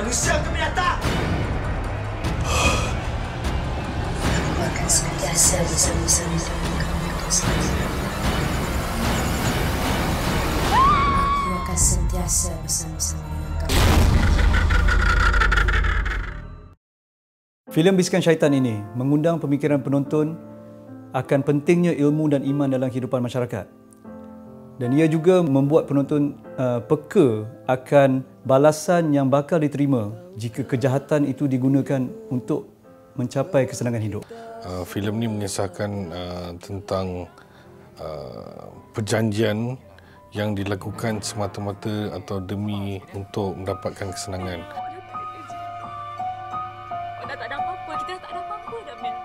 Manusia ke binatang? Aku akan sentiasa bersama-sama dengan kamu sendiri. Aku akan sentiasa bersama-sama dengan kamu. Filem Bisikan Syaitan ini mengundang pemikiran penonton akan pentingnya ilmu dan iman dalam kehidupan masyarakat. Dan ia juga membuat penonton peka akan balasan yang bakal diterima jika kejahatan itu digunakan untuk mencapai kesenangan hidup. Filem ini mengisahkan tentang perjanjian yang dilakukan semata-mata atau demi untuk mendapatkan kesenangan. Dah tak ada apa-apa. Kita dah tak ada apa-apa dah, Mel.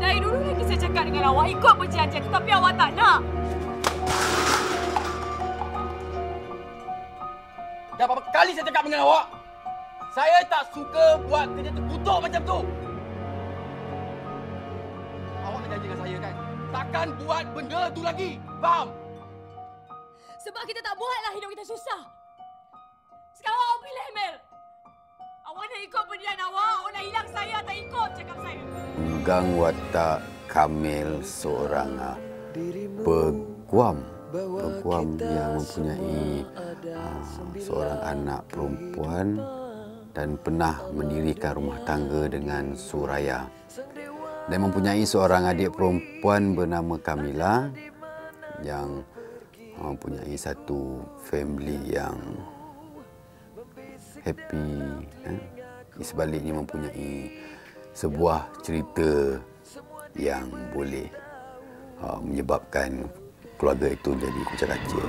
Dari dulu lagi saya cakap dengan awak ikut perjanjian, tetapi awak tak nak. Dah berapa kali saya cakap dengan awak? Saya tak suka buat kerja terkutuk macam tu. Awak berjanji dengan saya kan? Takkan buat benda tu lagi. Faham? Sebab kita tak buatlah hidup kita susah. Sekarang awak pilih, Mel. Awak nak ikut pendirian awak, awak nak hilang saya atau ikut cakap saya? Pegang watak Kamil seorang peguam yang mempunyai seorang anak perempuan dan pernah mendirikan rumah tangga dengan Suraya dan mempunyai seorang adik perempuan bernama Kamila yang mempunyai satu family yang happy. Di sebaliknya mempunyai sebuah cerita yang boleh menyebabkan keluarga itu jadi kucak-kacir.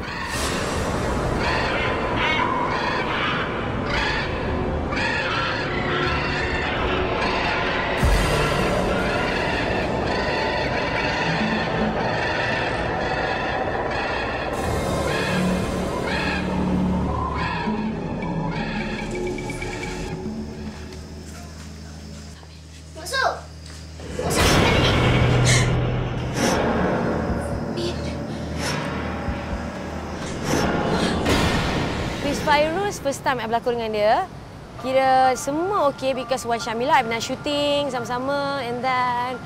Fairuz first time I berlakon dengan dia. Kira semua okey because Wan Syamila I pernah shooting sama-sama and then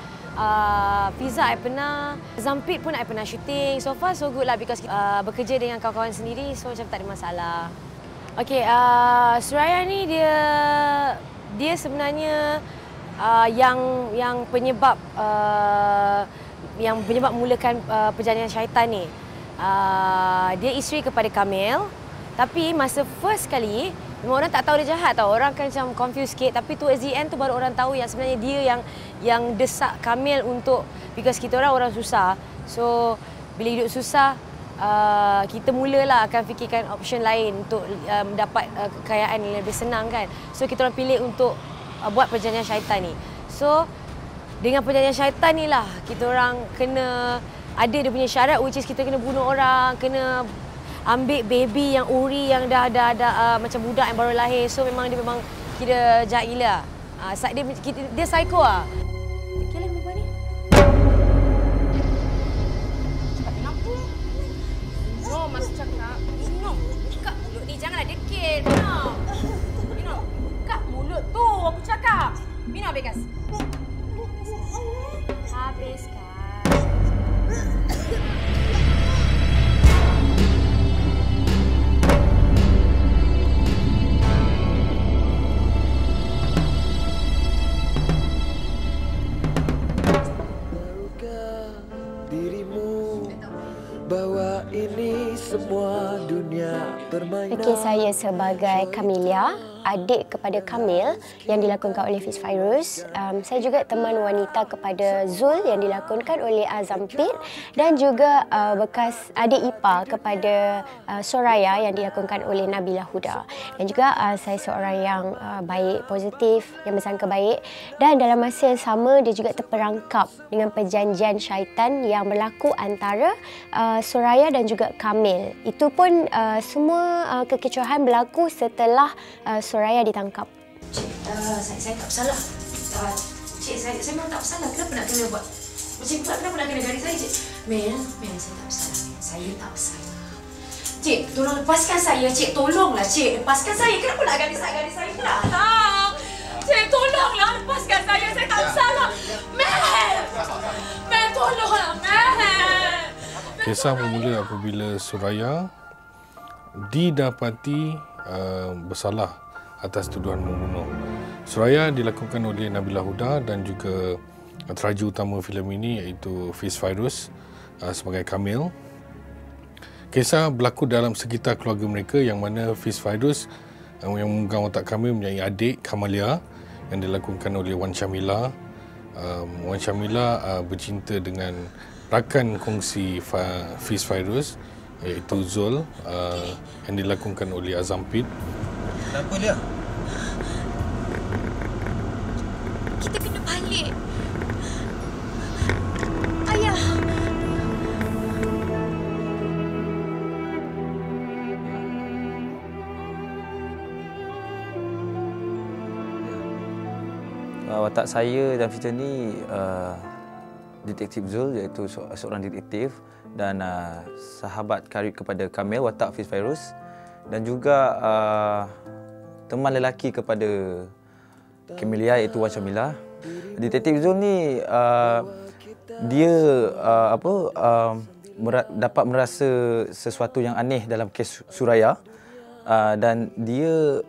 Fiza I pernah, Zampit pun I pernah shooting. So far so good lah because bekerja dengan kawan-kawan sendiri so macam tak ada masalah. Okey, Suraya ni dia sebenarnya yang penyebab mulakan perjanjian syaitan ni. Dia isteri kepada Kamil. Tapi masa first kali, memang orang tak tahu dia jahat tau. Orang kan macam confused sikit. Tapi towards the end tu baru orang tahu yang sebenarnya dia yang desak Kamil untuk, because kita orang susah. So, bila hidup susah, kita mulalah akan fikirkan option lain untuk mendapat kekayaan yang lebih senang kan. So, kita orang pilih untuk buat perjanjian syaitan ni. So, dengan perjanjian syaitan ni lah, kita orang kena ada dia punya syarat which is kita kena bunuh orang, kena ambil baby yang uri yang dah macam budak yang baru lahir. So memang dia memang kira jahat gila. Dia psycho ah. Tekilah perempuan ni. Cepat kenapa? No, masa cakap. No, buka mulut ni. Janganlah dekil. No. Buka mulut tu. Aku cakap. Minum habis gas. Habiskan. Bahwa ini semua dunia permainan. Okey, saya sebagai Kamilia, adik kepada Kamil yang dilakonkan oleh Fiz Fairuz. Saya juga teman wanita kepada Zul yang dilakonkan oleh Zampit dan juga bekas adik ipar kepada Soraya yang dilakonkan oleh Nabila Huda. Dan juga saya seorang yang baik, positif, yang bersangka baik, dan dalam masa yang sama dia juga terperangkap dengan perjanjian syaitan yang berlaku antara Soraya dan juga Kamil. Itu pun semua kekecohan berlaku setelah Soraya ditangkap. Cik, saya tak bersalah. Cik, saya memang tak bersalah. Kenapa nak kena buat macam tu? Kenapa nak kena garis saya, Cik? Mel, saya tak bersalah. Mel. Saya tak bersalah. Cik, tolong lepaskan saya. Cik, tolonglah Cik. Lepaskan saya. Kenapa nak gadis saya pula? Cik, tolonglah lepaskan saya. Saya tak bersalah. Mel! Mel, tolonglah, Mel! Kisah bermula apabila Suraya didapati bersalah atas tuduhan membunuh. Suraya dilakukan oleh Nabila Huda dan juga teraja utama filem ini iaitu Fiz Fairuz sebagai Kamil. Kisah berlaku dalam sekitar keluarga mereka yang mana Fiz Fairuz yang memegang watak Kamil mempunyai adik Kamalia yang dilakukan oleh Wan Syamila. Wan Syamila bercinta dengan rakan kongsi Fiz Fairuz iaitu Zul yang dilakukan oleh Azam Pit. Kenapa Lia? Kita kena balik. Ayah. Watak saya dalam cerita ni detektif Zul, iaitu seorang detektif dan sahabat karib kepada Kamil, watak Fiz Fairuz, dan juga teman lelaki kepada Kamilia iaitu Wan Syamila. Detektif Zul ni dia dapat merasa sesuatu yang aneh dalam kes Suraya dan dia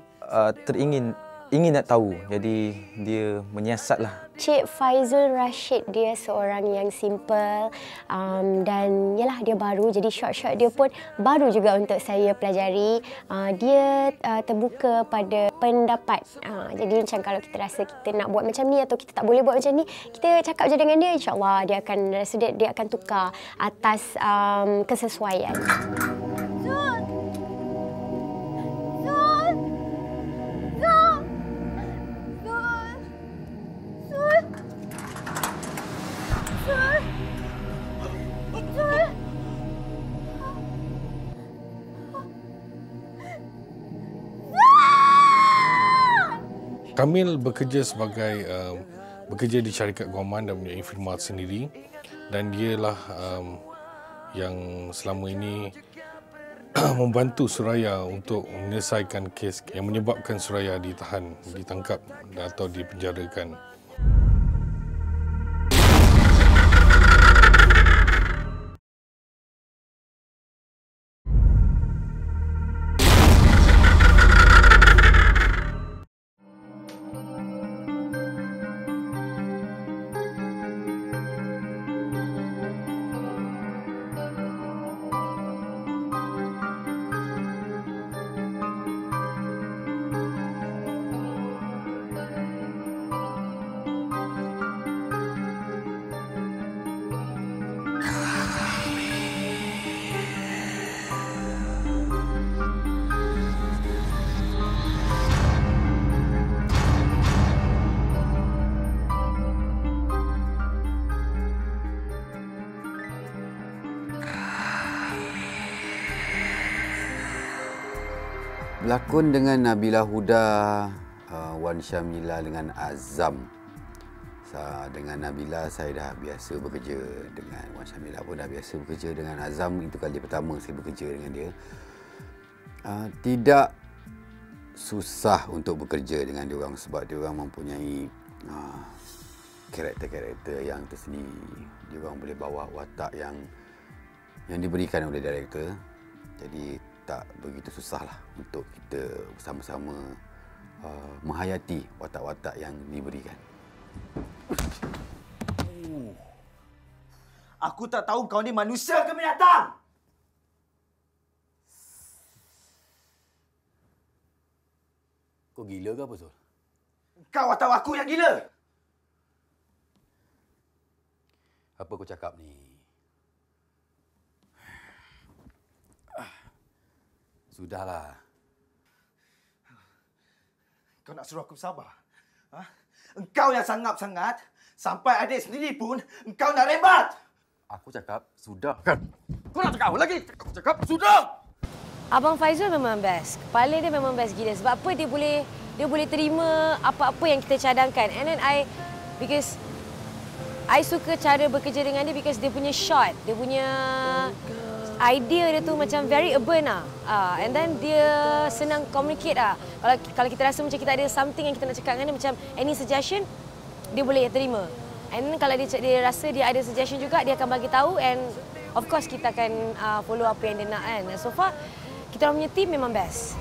ingin nak tahu. Jadi dia menyiasatlah. Cik Faizul Rashid, dia seorang yang simple dan yalah dia baru, jadi shot-shot dia pun baru juga untuk saya pelajari. Dia terbuka pada pendapat. Jadi macam kalau kita rasa kita nak buat macam ni atau kita tak boleh buat macam ni, kita cakap je dengan dia, insya-Allah dia akan rasa dia akan tukar atas kesesuaian. Kamil bekerja bekerja di syarikat guaman dan mempunyai firma sendiri, dan dialah yang selama ini membantu Suraya untuk menyelesaikan kes yang menyebabkan Suraya ditangkap atau dipenjarakan. Berlakon dengan Nabila Huda, Wan Syamila dengan Azam. Dengan Nabila saya dah biasa bekerja, dengan Wan Syamila pun dah biasa bekerja, dengan Azam itu kali pertama saya bekerja dengan dia. Tidak susah untuk bekerja dengan diorang sebab diorang mempunyai karakter-karakter yang tersendiri. Diorang boleh bawa watak yang diberikan oleh director. Jadi tak begitu susahlah untuk kita bersama-sama menghayati watak-watak yang diberikan. Aku tak tahu kau ni manusia ke binatang. Kau gila ke apa, Zul? Kau tahu aku yang gila. Apa kau cakap ni? Sudahlah. Kau nak suruh aku sabar? Engkau yang sangap-sangat, sampai adik sendiri pun engkau nak rembat. Aku cakap sudah kan? Kau nak cakap apa lagi? Aku cakap sudah. Abang Faizul memang best. Kepala dia memang best gila. Sebab apa dia boleh terima apa-apa yang kita cadangkan. And then because I suka cara bekerja dengan dia because dia punya shot, dia punya idea dia tu macam very urban lah. And then dia senang communicate lah. Kalau kita rasa macam kita ada something yang kita nak cakap dengan dia, macam any suggestion, dia boleh terima. And then kalau dia rasa dia ada suggestion juga, dia akan bagi tahu, and of course kita akan follow apa yang dia nak kan. So far, kita orang punya team memang best.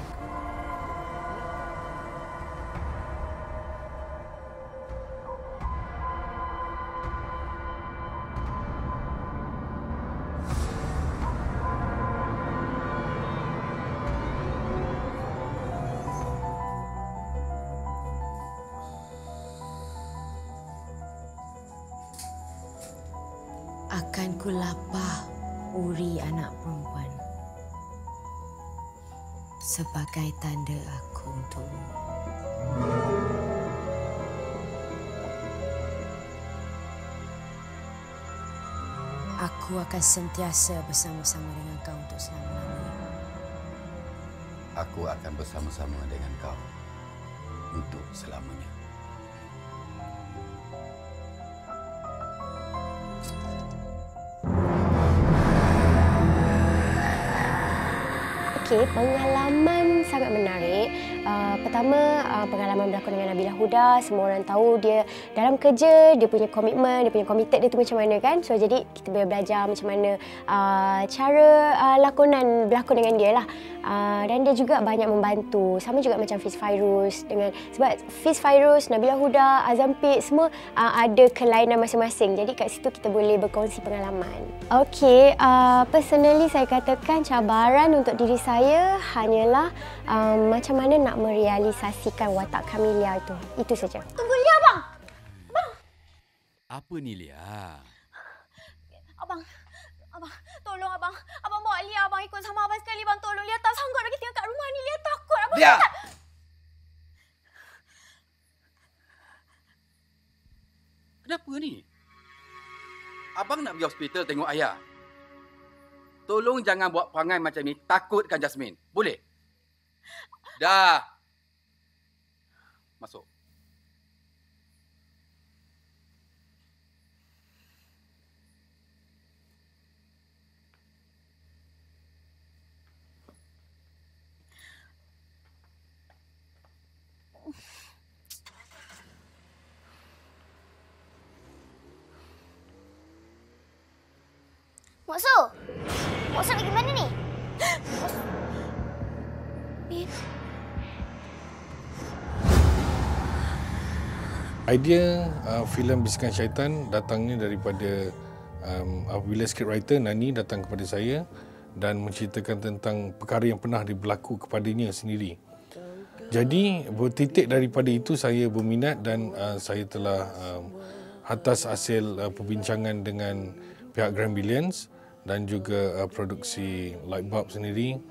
Akan ku lapah uri anak perempuan sebagai tanda aku untukmu. Aku akan sentiasa bersama-sama dengan kau untuk selama-lamanya. Aku akan bersama-sama dengan kau untuk selamanya. Okey, pengalaman sangat menarik. Pertama, pengalaman berlakon dengan Nabila Huda. Semua orang tahu dia dalam kerja, dia punya komitmen, dia punya committed dia tu macam mana kan. So, jadi kita boleh belajar macam mana cara berlakon dengan dia lah. Dan dia juga banyak membantu. Sama juga macam Fiz Fairuz. Sebab Fiz Fairuz, Nabila Huda, Azam Pit, semua ada kelainan masing-masing. Jadi kat situ kita boleh berkongsi pengalaman. Okey, personally saya katakan cabaran untuk diri saya hanyalah macam mana nak merealisasikan watak Camelia itu. Itu saja. Tunggu Lia, Abang! Abang! Apa ni, Lia? Abang, tolong Abang. Abang bawa Lia, Abang ikut sama Abang sekali, Bang. Tolong, Lia tak sanggup lagi tinggal kat rumah ni. Lia takut, Abang. Lia! Kenapa ni? Abang nak pergi hospital tengok ayah. Tolong jangan buat perangai macam ni, takutkan Jasmine. Boleh? Dah. Masuk. Mak Su! Mak Su pergi mana ni? Idea filem Bisikan Syaitan datangnya daripada apabila scriptwriter Nani datang kepada saya dan menceritakan tentang perkara yang pernah berlaku kepadanya sendiri. Jadi bertitik daripada itu saya berminat dan saya telah atas hasil perbincangan dengan pihak Grand Billions dan juga produksi Lightbulb sendiri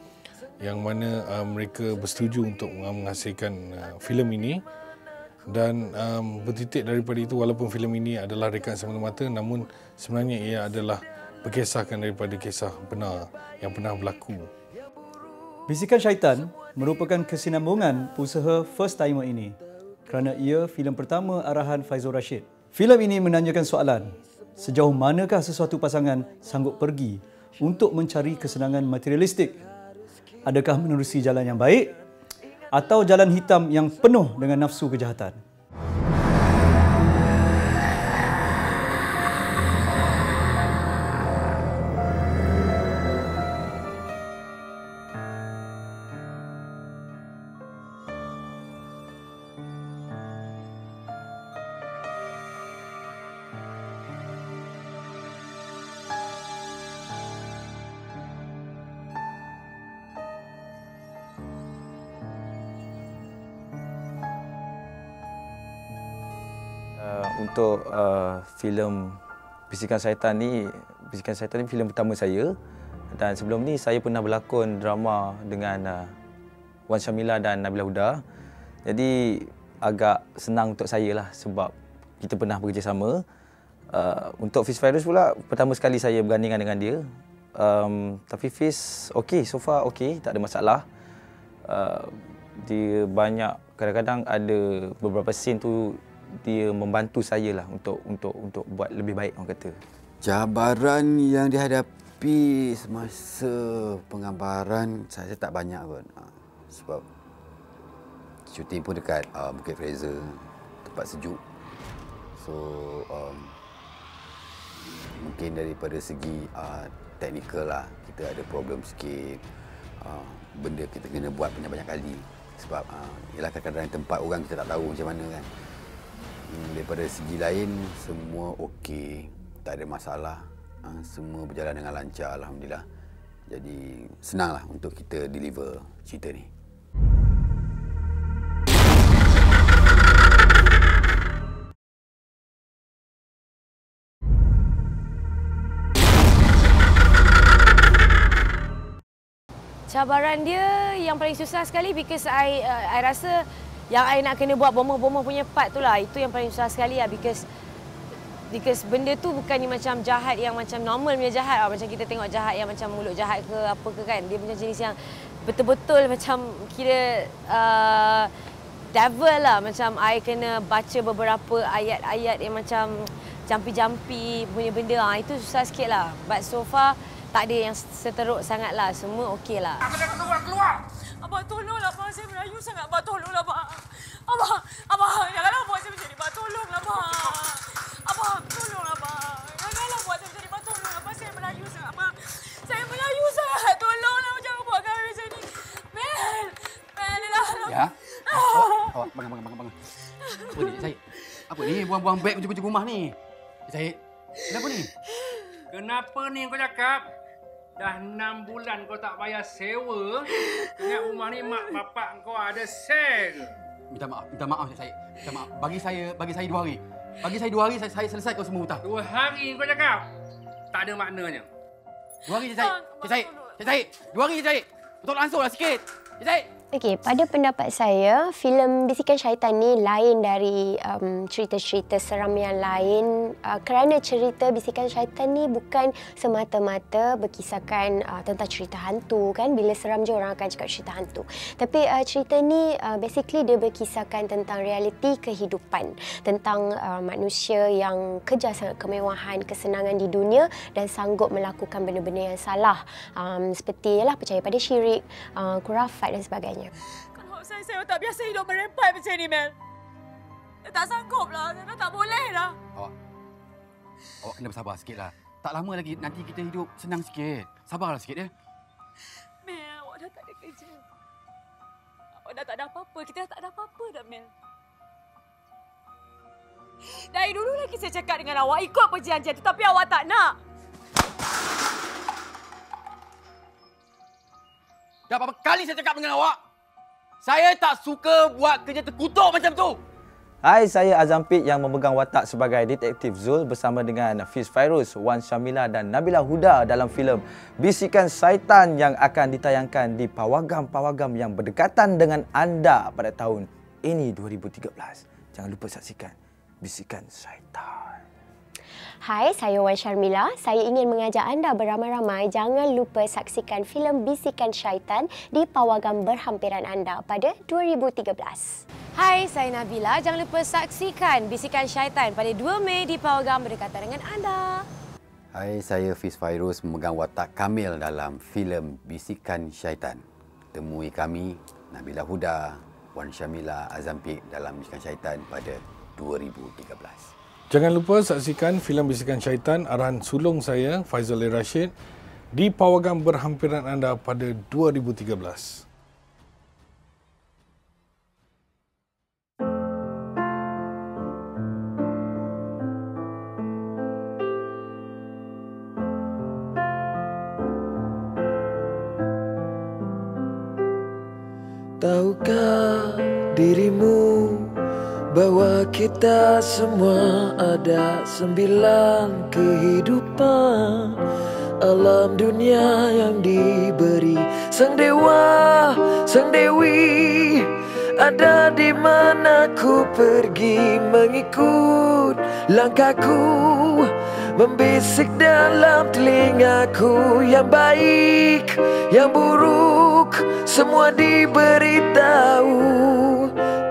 yang mana mereka bersetuju untuk menghasilkan filem ini. Dan bertitik daripada itu, walaupun filem ini adalah rekaan semata-mata, namun sebenarnya ia adalah berkisahkan daripada kisah benar yang pernah berlaku. Bisikan Syaitan merupakan kesinambungan usaha First Timer ini kerana ia filem pertama arahan Faizul Rashid. Filem ini menanyakan soalan, sejauh manakah sesuatu pasangan sanggup pergi untuk mencari kesenangan materialistik? Adakah menerusi jalan yang baik atau jalan hitam yang penuh dengan nafsu kejahatan? Untuk filem Bisikan Syaitan ni filem pertama saya, dan sebelum ni saya pernah berlakon drama dengan Wan Syamila dan Nabila Huda. Jadi agak senang untuk saya lah sebab kita pernah bekerjasama. Untuk Fiz Fairuz pula pertama sekali saya bergandingan dengan dia. Tapi Fiz okey, so far okey, tak ada masalah. Dia banyak, kadang-kadang ada beberapa scene tu dia membantu saya lah untuk buat lebih baik, orang kata. Cabaran yang dihadapi Tapi semasa penggambaran saya tak banyak pun. Sebab syuting pun dekat Bukit Fraser, tempat sejuk. So mungkin daripada segi teknikal lah, kita ada problem sikit. Benda kita kena buat banyak-banyak kali. Sebab ialah kadang-kadang tempat orang kita tak tahu macam mana kan. Daripada segi lain semua okey, tak ada masalah. Semua berjalan dengan lancar, alhamdulillah. Jadi senanglah untuk kita deliver cerita ni. Cabaran dia yang paling susah sekali because I rasa yang I nak kena buat bomba-bomba punya part tu lah. Itu yang paling susah sekali lah because benda tu bukannya macam jahat yang macam normal punya jahat lah. Macam kita tengok jahat yang macam mulut jahat ke apa ke kan. Dia macam jenis yang betul-betul macam kira devil lah. Macam I kena baca beberapa ayat-ayat yang macam jampi-jampi punya benda. Itu susah sikit lah. But so far tak ada yang seteruk sangat lah. Semua okey lah. Keluar! Abang tolonglah abang. Saya Melayu sangat. Abang tolonglah abang. Abang janganlah buat saya macam ni. Abang tolonglah abang. Abang, tolong abang. Janganlah buat saya macam ni. Abang tolong abang. Saya Melayu sangat abang. Saya Melayu sangat. Tolonglah jangan buat kami macam ni. Mel. Mel lah. Ya? Awak, bangun. Apa ni, Syed? Apa ni buang-buang beg kunci-kunci rumah ni? Syed, kenapa ni? Kenapa ni kau cakap? Dah 6 bulan kau tak bayar sewa. Ingat rumah ni mak bapak kau ada sel. Minta maaf Syed. Minta maaf. Bagi saya 2 hari. Bagi saya 2 hari, saya selesaikan semua hutang. 2 hari kau cakap? Tak ada maknanya. 2 hari je, Syed. Syed, 2 hari je, Syed. Betul langsunglah sikit. Syed. Okey, pada pendapat saya, filem Bisikan Syaitan ni lain dari cerita-cerita seram yang lain kerana cerita Bisikan Syaitan ni bukan semata-mata berkisahkan tentang cerita hantu kan. Bila seram je orang akan cakap cerita hantu. Tapi cerita ni basically dia berkisahkan tentang realiti kehidupan, tentang manusia yang kejar sangat kemewahan, kesenangan di dunia dan sanggup melakukan benda-benda yang salah. Seperti ialah percaya pada syirik, khurafat dan sebagainya. Kalau saya tak biasa hidup merempat macam ni, Mel. Saya tak sanggup lah. Saya tak boleh lah. Awak kena bersabar sikit lah. Tak lama lagi nanti kita hidup senang sikit. Sabarlah sikit ya. Mel, awak dah tak ada kerja. Awak dah tak ada apa-apa. Kita dah tak ada apa-apa dah, Mel. Dari dulu lagi saya cakap dengan awak ikut perjanjian tu. Tapi awak tak nak. Dah berapa kali saya cakap dengan awak? Saya tak suka buat kerja terkutuk macam tu. Hai, saya Azam Pit yang memegang watak sebagai Detektif Zul bersama dengan Fiz Fairuz, Wan Syamila dan Nabila Huda dalam filem Bisikan Syaitan yang akan ditayangkan di pawagam-pawagam yang berdekatan dengan anda pada tahun ini 2013. Jangan lupa saksikan Bisikan Syaitan. Hai, saya Wan Syamila. Saya ingin mengajak anda beramai-ramai jangan lupa saksikan filem Bisikan Syaitan di pawagam berhampiran anda pada 2013. Hai, saya Nabila. Jangan lupa saksikan Bisikan Syaitan pada 2 Mei di pawagam berdekatan dengan anda. Hai, saya Fiz Fairuz memegang watak Kamil dalam filem Bisikan Syaitan. Temui kami, Nabila Huda, Wan Syamila, Azam Pit dalam Bisikan Syaitan pada 2013. Jangan lupa saksikan filem Bisikan Syaitan arahan sulung saya, Faizal Rashid, di pawagam berhampiran anda pada 2013. Tahukah dirimu bahwa kita semua ada 9 kehidupan alam dunia yang diberi sang dewa, sang dewi. Ada di mana ku pergi mengikut langkahku, membisik dalam telingaku yang baik, yang buruk, semua diberitahu.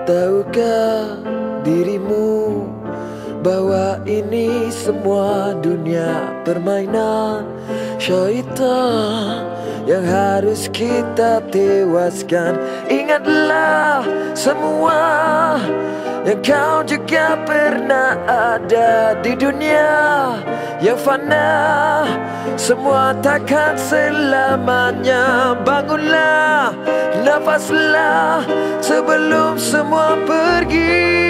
Tahukah dirimu bahwa ini semua dunia permainan syaitan yang harus kita tewaskan. Ingatlah semua yang kau juga pernah ada di dunia yang fana, semua takkan selamanya. Bangunlah, nafaslah sebelum semua pergi.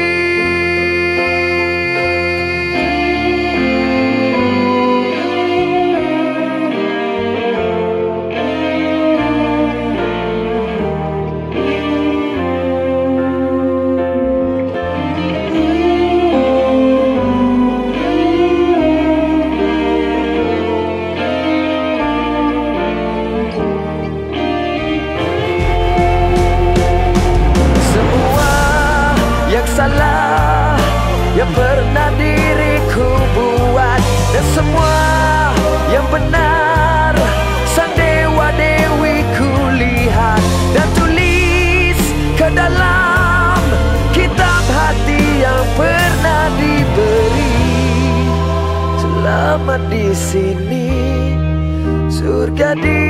Salah yang pernah diriku buat, dan semua yang benar sang dewa dewi ku lihat dan tulis ke dalam kitab hati yang pernah diberi. Selamat di sini, surga di